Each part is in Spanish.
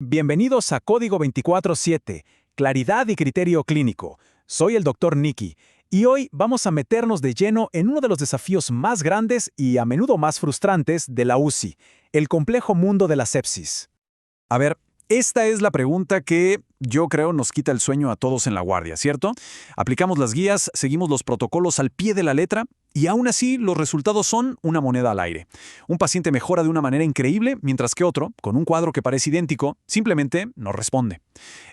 Bienvenidos a Código 24/7, Claridad y Criterio Clínico. Soy el Dr. Nicky, y hoy vamos a meternos de lleno en uno de los desafíos más grandes y a menudo más frustrantes de la UCI, el complejo mundo de la sepsis. A ver, esta es la pregunta que yo creo nos quita el sueño a todos en la guardia, ¿cierto? Aplicamos las guías, seguimos los protocolos al pie de la letra, y aún así los resultados son una moneda al aire. Un paciente mejora de una manera increíble, mientras que otro, con un cuadro que parece idéntico, simplemente no responde.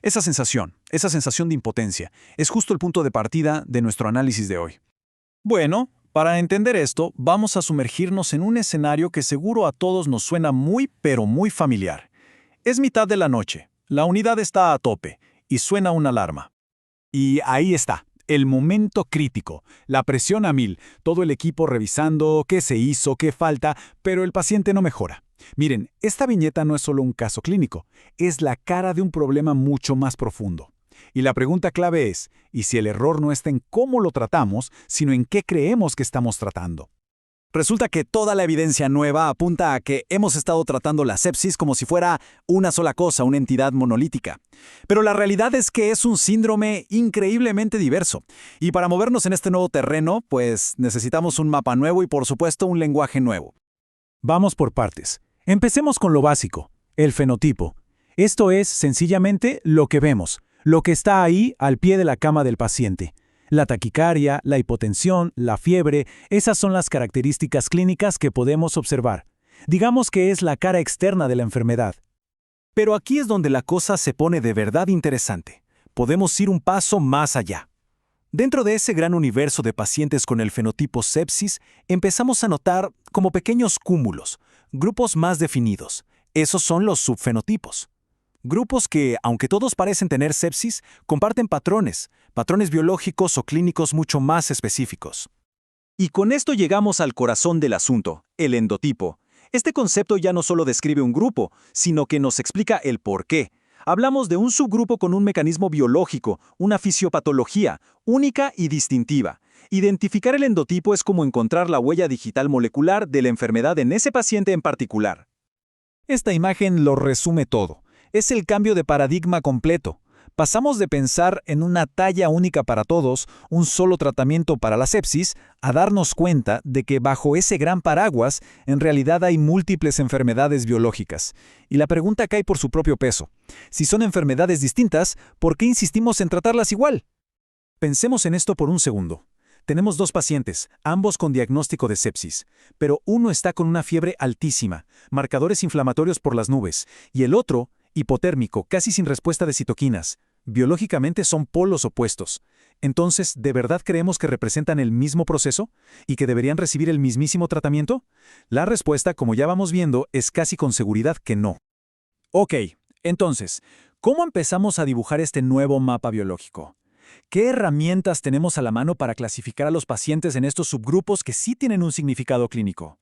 Esa sensación de impotencia, es justo el punto de partida de nuestro análisis de hoy. Bueno, para entender esto, vamos a sumergirnos en un escenario que seguro a todos nos suena muy, pero muy familiar. Es mitad de la noche, la unidad está a tope, y suena una alarma. Y ahí está. El momento crítico, la presión a 1000, todo el equipo revisando qué se hizo, qué falta, pero el paciente no mejora. Miren, esta viñeta no es solo un caso clínico, es la cara de un problema mucho más profundo. Y la pregunta clave es, ¿y si el error no está en cómo lo tratamos, sino en qué creemos que estamos tratando? Resulta que toda la evidencia nueva apunta a que hemos estado tratando la sepsis como si fuera una sola cosa, una entidad monolítica. Pero la realidad es que es un síndrome increíblemente diverso. Y para movernos en este nuevo terreno, pues necesitamos un mapa nuevo y por supuesto un lenguaje nuevo. Vamos por partes. Empecemos con lo básico, el fenotipo. Esto es sencillamente lo que vemos, lo que está ahí al pie de la cama del paciente. La taquicardia, la hipotensión, la fiebre, esas son las características clínicas que podemos observar. Digamos que es la cara externa de la enfermedad. Pero aquí es donde la cosa se pone de verdad interesante. Podemos ir un paso más allá. Dentro de ese gran universo de pacientes con el fenotipo sepsis, empezamos a notar como pequeños cúmulos, grupos más definidos. Esos son los subfenotipos. Grupos que, aunque todos parecen tener sepsis, comparten patrones biológicos o clínicos mucho más específicos. Y con esto llegamos al corazón del asunto, el endotipo. Este concepto ya no solo describe un grupo, sino que nos explica el por qué. Hablamos de un subgrupo con un mecanismo biológico, una fisiopatología, única y distintiva. Identificar el endotipo es como encontrar la huella digital molecular de la enfermedad en ese paciente en particular. Esta imagen lo resume todo. Es el cambio de paradigma completo. Pasamos de pensar en una talla única para todos, un solo tratamiento para la sepsis, a darnos cuenta de que bajo ese gran paraguas, en realidad hay múltiples enfermedades biológicas. Y la pregunta cae por su propio peso. Si son enfermedades distintas, ¿por qué insistimos en tratarlas igual? Pensemos en esto por un segundo. Tenemos dos pacientes, ambos con diagnóstico de sepsis, pero uno está con una fiebre altísima, marcadores inflamatorios por las nubes, y el otro, hipotérmico, casi sin respuesta de citoquinas. Biológicamente son polos opuestos. Entonces, ¿de verdad creemos que representan el mismo proceso? ¿Y que deberían recibir el mismísimo tratamiento? La respuesta, como ya vamos viendo, es casi con seguridad que no. Ok, entonces, ¿cómo empezamos a dibujar este nuevo mapa biológico? ¿Qué herramientas tenemos a la mano para clasificar a los pacientes en estos subgrupos que sí tienen un significado clínico?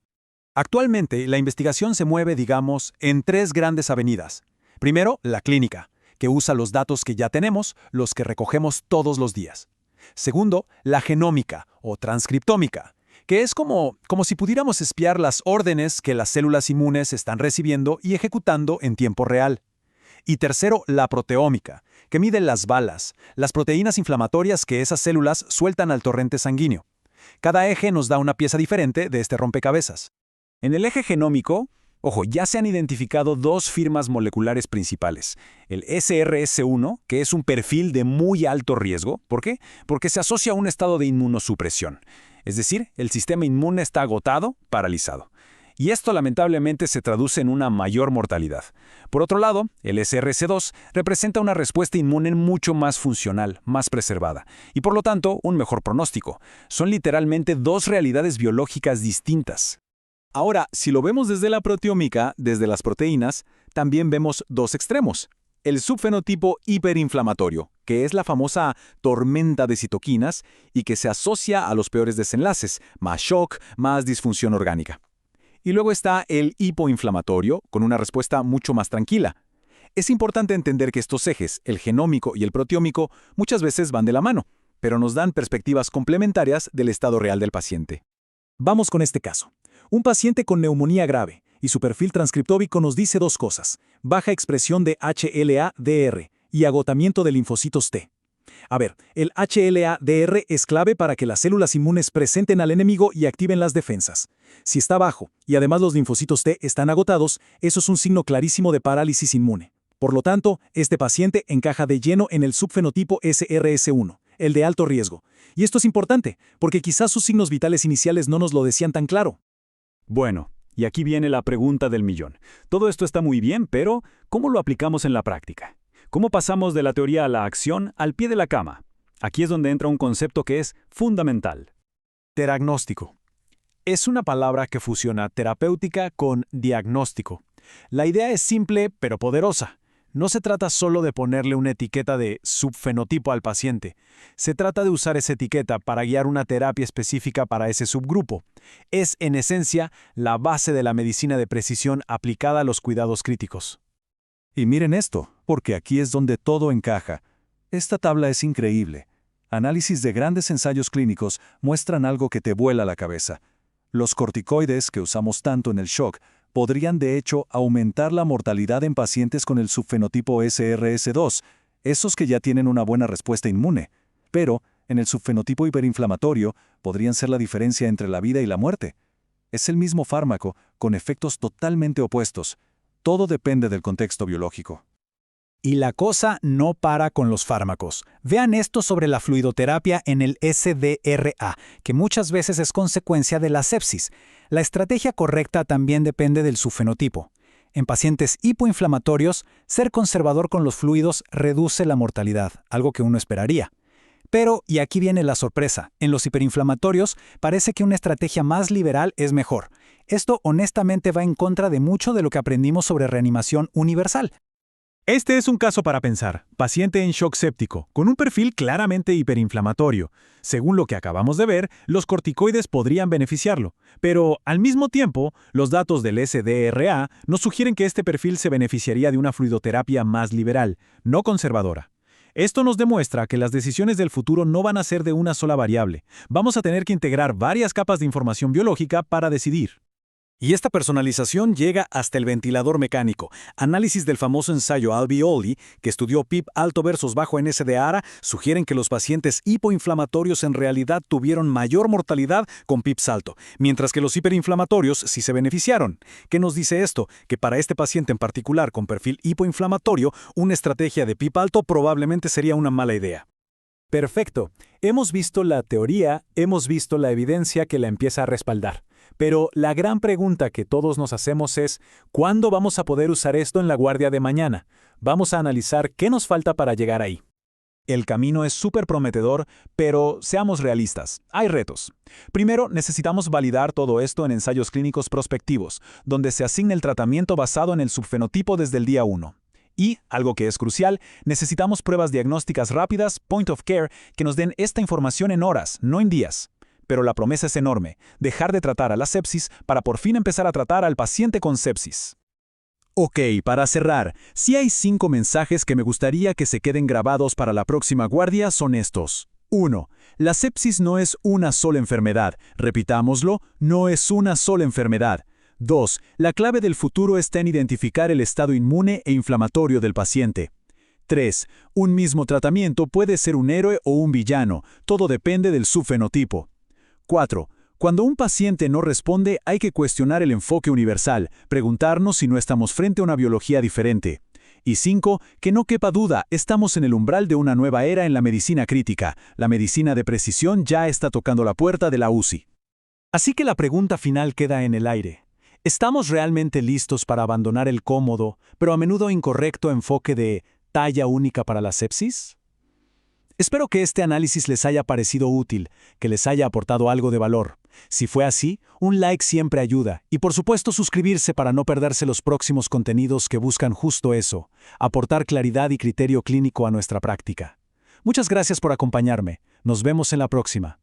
Actualmente, la investigación se mueve, digamos, en tres grandes avenidas. Primero, la clínica, que usa los datos que ya tenemos, los que recogemos todos los días. Segundo, la genómica o transcriptómica, que es como si pudiéramos espiar las órdenes que las células inmunes están recibiendo y ejecutando en tiempo real. Y tercero, la proteómica, que mide las balas, las proteínas inflamatorias que esas células sueltan al torrente sanguíneo. Cada eje nos da una pieza diferente de este rompecabezas. En el eje genómico, ojo, ya se han identificado dos firmas moleculares principales. El SRS1, que es un perfil de muy alto riesgo. ¿Por qué? Porque se asocia a un estado de inmunosupresión. Es decir, el sistema inmune está agotado, paralizado. Y esto lamentablemente se traduce en una mayor mortalidad. Por otro lado, el SRC2 representa una respuesta inmune mucho más funcional, más preservada, y por lo tanto, un mejor pronóstico. Son literalmente dos realidades biológicas distintas. Ahora, si lo vemos desde la proteómica, desde las proteínas, también vemos dos extremos. El subfenotipo hiperinflamatorio, que es la famosa tormenta de citoquinas y que se asocia a los peores desenlaces, más shock, más disfunción orgánica. Y luego está el hipoinflamatorio, con una respuesta mucho más tranquila. Es importante entender que estos ejes, el genómico y el proteómico, muchas veces van de la mano, pero nos dan perspectivas complementarias del estado real del paciente. Vamos con este caso. Un paciente con neumonía grave, y su perfil transcriptómico nos dice dos cosas. baja expresión de HLA-DR y agotamiento de linfocitos T. A ver, el HLA-DR es clave para que las células inmunes presenten al enemigo y activen las defensas. Si está bajo y además los linfocitos T están agotados, eso es un signo clarísimo de parálisis inmune. Por lo tanto, este paciente encaja de lleno en el subfenotipo SRS1, el de alto riesgo. Y esto es importante, porque quizás sus signos vitales iniciales no nos lo decían tan claro. Bueno, y aquí viene la pregunta del millón. Todo esto está muy bien, pero ¿cómo lo aplicamos en la práctica? ¿Cómo pasamos de la teoría a la acción al pie de la cama? Aquí es donde entra un concepto que es fundamental. Teragnóstico. Es una palabra que fusiona terapéutica con diagnóstico. La idea es simple pero poderosa. No se trata solo de ponerle una etiqueta de subfenotipo al paciente. Se trata de usar esa etiqueta para guiar una terapia específica para ese subgrupo. Es, en esencia, la base de la medicina de precisión aplicada a los cuidados críticos. Y miren esto, porque aquí es donde todo encaja. Esta tabla es increíble. Análisis de grandes ensayos clínicos muestran algo que te vuela la cabeza. Los corticoides que usamos tanto en el shock podrían de hecho aumentar la mortalidad en pacientes con el subfenotipo SRS2, esos que ya tienen una buena respuesta inmune. Pero, en el subfenotipo hiperinflamatorio, podrían ser la diferencia entre la vida y la muerte. Es el mismo fármaco, con efectos totalmente opuestos. Todo depende del contexto biológico. Y la cosa no para con los fármacos. Vean esto sobre la fluidoterapia en el SDRA, que muchas veces es consecuencia de la sepsis. La estrategia correcta también depende del subfenotipo. En pacientes hipoinflamatorios, ser conservador con los fluidos reduce la mortalidad, algo que uno esperaría. Pero, y aquí viene la sorpresa, en los hiperinflamatorios parece que una estrategia más liberal es mejor. Esto honestamente va en contra de mucho de lo que aprendimos sobre reanimación universal. Este es un caso para pensar. Paciente en shock séptico, con un perfil claramente hiperinflamatorio. Según lo que acabamos de ver, los corticoides podrían beneficiarlo. Pero, al mismo tiempo, los datos del SDRA nos sugieren que este perfil se beneficiaría de una fluidoterapia más liberal, no conservadora. Esto nos demuestra que las decisiones del futuro no van a ser de una sola variable. Vamos a tener que integrar varias capas de información biológica para decidir. Y esta personalización llega hasta el ventilador mecánico. Análisis del famoso ensayo Alveoli, que estudió PIB alto versus bajo en SDRA, sugieren que los pacientes hipoinflamatorios en realidad tuvieron mayor mortalidad con PIB alto, mientras que los hiperinflamatorios sí se beneficiaron. ¿Qué nos dice esto? Que para este paciente en particular con perfil hipoinflamatorio, una estrategia de PIB alto probablemente sería una mala idea. Perfecto. Hemos visto la teoría, hemos visto la evidencia que la empieza a respaldar. Pero la gran pregunta que todos nos hacemos es, ¿cuándo vamos a poder usar esto en la guardia de mañana? Vamos a analizar qué nos falta para llegar ahí. El camino es súper prometedor, pero seamos realistas, hay retos. Primero, necesitamos validar todo esto en ensayos clínicos prospectivos, donde se asigne el tratamiento basado en el subfenotipo desde el día 1. Y, algo que es crucial, necesitamos pruebas diagnósticas rápidas, point of care, que nos den esta información en horas, no en días. Pero la promesa es enorme, dejar de tratar a la sepsis para por fin empezar a tratar al paciente con sepsis. Ok, para cerrar, si hay 5 mensajes que me gustaría que se queden grabados para la próxima guardia son estos. 1. La sepsis no es una sola enfermedad. Repitámoslo, no es una sola enfermedad. 2. La clave del futuro está en identificar el estado inmune e inflamatorio del paciente. 3. Un mismo tratamiento puede ser un héroe o un villano, todo depende del subfenotipo. 4. Cuando un paciente no responde, hay que cuestionar el enfoque universal, preguntarnos si no estamos frente a una biología diferente. Y 5. Que no quepa duda, estamos en el umbral de una nueva era en la medicina crítica. La medicina de precisión ya está tocando la puerta de la UCI. Así que la pregunta final queda en el aire. ¿Estamos realmente listos para abandonar el cómodo, pero a menudo incorrecto enfoque de talla única para la sepsis? Espero que este análisis les haya parecido útil, que les haya aportado algo de valor. Si fue así, un like siempre ayuda y por supuesto suscribirse para no perderse los próximos contenidos que buscan justo eso, aportar claridad y criterio clínico a nuestra práctica. Muchas gracias por acompañarme. Nos vemos en la próxima.